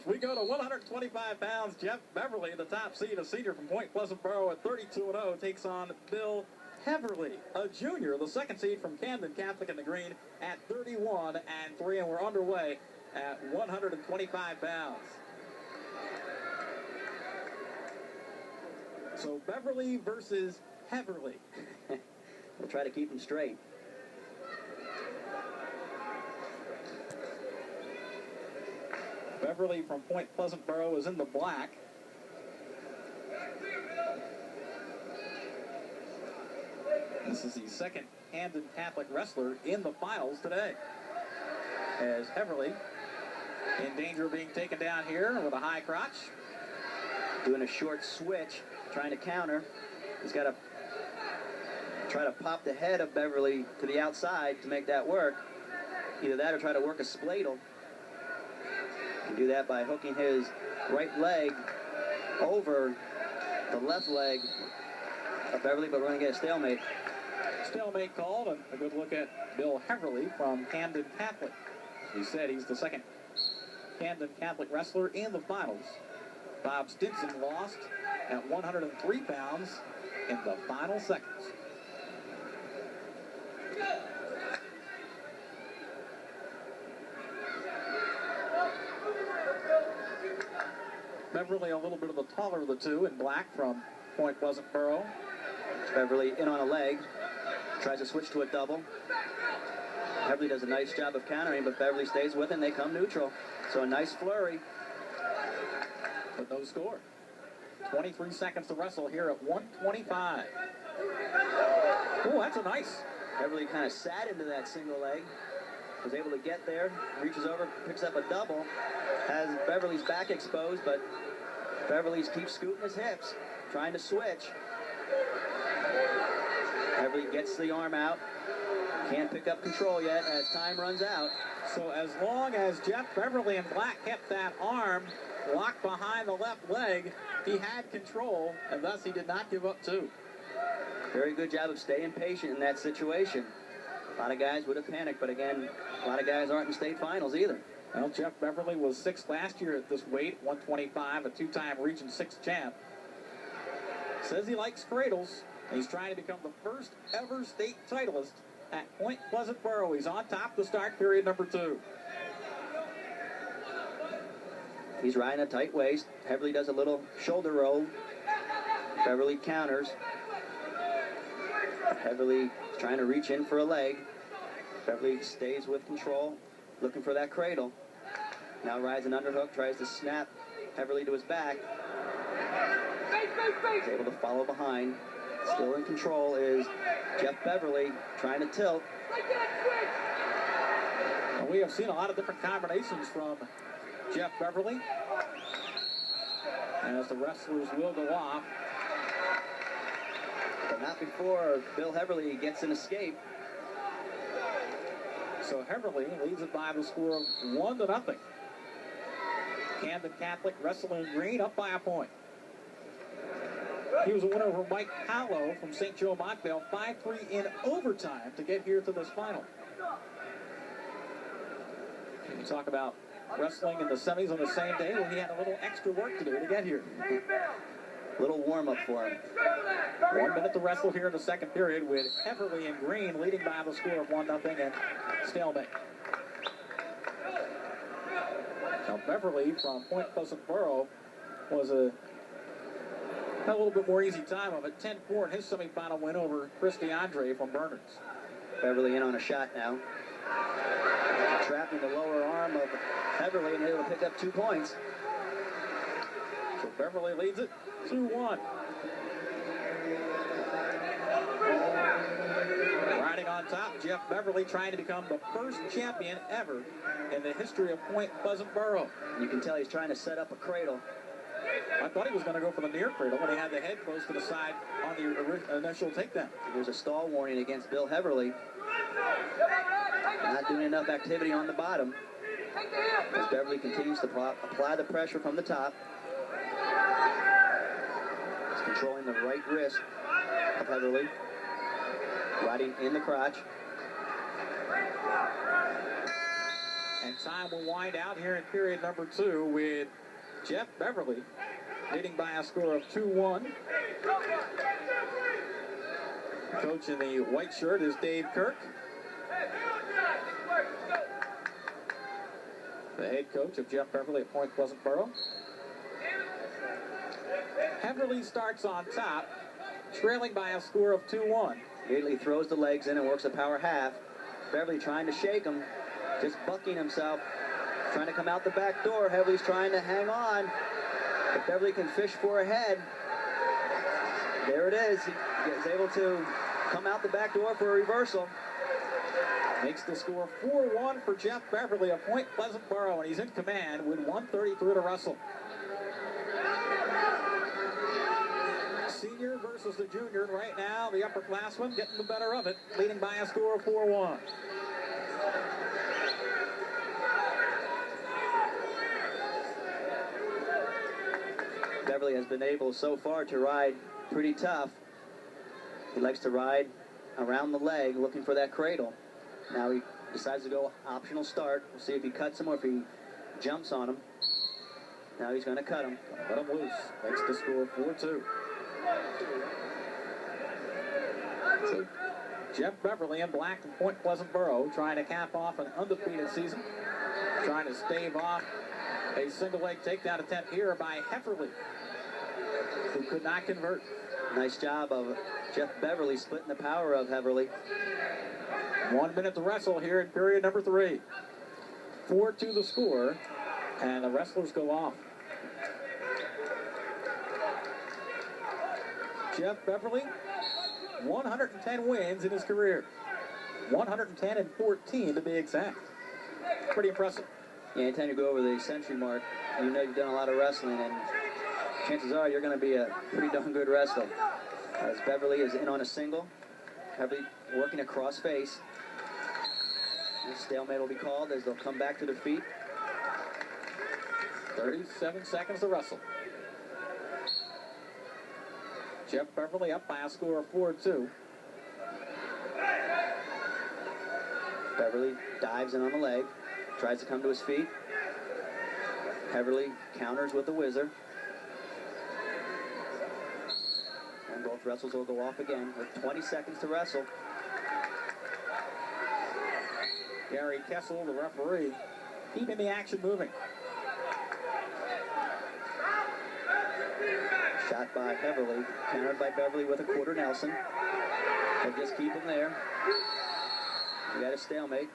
We go to 125 pounds. Jeff Beverly, the top seed, a senior from Point Pleasant Borough at 32-0, takes on Bill Heverly, a junior, the second seed from Camden Catholic in the green at 31-3, and we're underway at 125 pounds. So Beverly versus Heverly. We'll try to keep them straight. Beverly from Point Pleasant Borough is in the black. This is the second Camden Catholic wrestler in the finals today. As Heverly in danger of being taken down here with a high crotch. Doing a short switch, trying to counter. He's got to try to pop the head of Beverly to the outside to make that work. Either that or try to work a spladle. Can do that by hooking his right leg over the left leg of Beverly, but we're going to get a stalemate. Stalemate called, and a good look at Bill Heverly from Camden Catholic. As we said, he's the second Camden Catholic wrestler in the finals. Bob Stinson lost at 103 pounds in the final seconds. Beverly a little bit of the taller of the two in black from Point Pleasant Borough. Beverly in on a leg, tries to switch to a double. Beverly does a nice job of countering, but Beverly stays with it and they come neutral. So a nice flurry. But no score. 23 seconds to wrestle here at 125. Oh, that's a nice. Beverly kind of sat into that single leg. Was able to get there, reaches over, picks up a double, has Beverly's back exposed, but Beverly keeps scooting his hips, trying to switch. Beverly gets the arm out, can't pick up control yet as time runs out. So as long as Jeff Beverly in black kept that arm locked behind the left leg, he had control, and thus he did not give up two. Very good job of staying patient in that situation. A lot of guys would have panicked, but again, a lot of guys aren't in state finals either. Well, Jeff Beverly was sixth last year at this weight, 125, a two-time Region 6 champ. Says he likes cradles, and he's trying to become the first ever state titleist at Point Pleasant Borough. He's on top to start period number 2. He's riding a tight waist. Heverly does a little shoulder roll. Beverly counters. Heverly trying to reach in for a leg. Beverly stays with control, looking for that cradle. Now rides an underhook, tries to snap Heverly to his back. He's able to follow behind. Still in control is Jeff Beverly, trying to tilt. And we have seen a lot of different combinations from Jeff Beverly, as the wrestlers will go off. But not before Bill Heverly gets an escape. So Heverly leads it by the score of 1-0. Camden Catholic wrestling green up by a point. He was a winner over Mike Paolo from St. Joe Montvale, 5-3 in overtime to get here to this final. We talk about wrestling in the semis on the same day when he had a little extra work to do to get here. Little warm-up for him. 1 minute to wrestle here in the second period with Heverly in green leading by the score of 1-0 and stalemate. Now Beverly from Point Pleasant Borough was had a little bit more easy time of it. 10-4 in his semifinal win over Chris DeAndre from Bernards. Beverly in on a shot now. Trapping the lower arm of Heverly and able to pick up 2 points. So Beverly leads it 2-1. Riding on top, Jeff Beverly trying to become the first champion ever in the history of Point Pleasant Borough. You can tell he's trying to set up a cradle. I thought he was going to go for the near cradle when he had the head close to the side on the initial takedown. There's a stall warning against Bill Heverly. Not doing enough activity on the bottom. As Beverly continues to apply the pressure from the top. He's controlling the right wrist of Heverly. Riding in the crotch. And time will wind out here in period number 2 with Jeff Beverly leading by a score of 2-1. Coach in the white shirt is Dave Kirk. The head coach of Jeff Beverly at Point Pleasant Borough. Heverly starts on top, trailing by a score of 2-1. Immediately throws the legs in and works a power half. Beverly trying to shake him, just bucking himself, trying to come out the back door. Heverly's trying to hang on, but Beverly can fish for a head. There it is. He is able to come out the back door for a reversal. Makes the score 4-1 for Jeff Beverly of Point Pleasant Borough, and he's in command with 1:33 to wrestle. Senior versus the junior, and right now the upperclassman getting the better of it, leading by a score of 4-1. Beverly has been able so far to ride pretty tough. He likes to ride around the leg looking for that cradle. Now he decides to go optional start. We'll see if he cuts him or if he jumps on him. Now he's going to cut him. Let him loose. Makes the score 4-2. So Jeff Beverly in black from Point Pleasant Borough trying to cap off an undefeated season. Trying to stave off a single leg takedown attempt here by Heverly, who could not convert. Nice job of Jeff Beverly splitting the power of Heverly. 1 minute to wrestle here in period number 3. 4-2 the score, and the wrestlers go off. Jeff Beverly, 110 wins in his career. 110-14 to be exact. Pretty impressive. Yeah, anytime you go over the century mark, you know you've done a lot of wrestling, and chances are you're going to be a pretty darn good wrestler. As Beverly is in on a single, Beverly working a cross face. A stalemate will be called as they'll come back to their feet. 37 seconds to wrestle. Jeff Beverly up by a score of 4-2. Beverly dives in on the leg, tries to come to his feet. Heverly counters with the whizzer. And both wrestles will go off again with 20 seconds to wrestle. Gary Kessel, the referee, keeping the action moving. Shot by Heverly, countered by Beverly with a quarter Nelson. They'll just keep him there. We got a stalemate.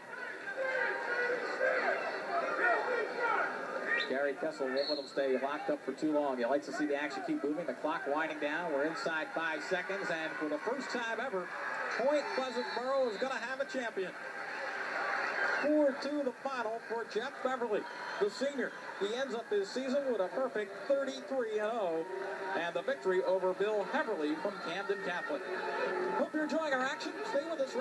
Gary Kessel won't let him stay locked up for too long. He likes to see the action keep moving. The clock winding down. We're inside 5 seconds, and for the first time ever, Point Pleasant Borough is going to have a champion. 4-2 the final for Jeff Beverly, the senior. He ends up his season with a perfect 33-0 and the victory over Bill Heverly from Camden Catholic. Hope you're enjoying our action. Stay with us.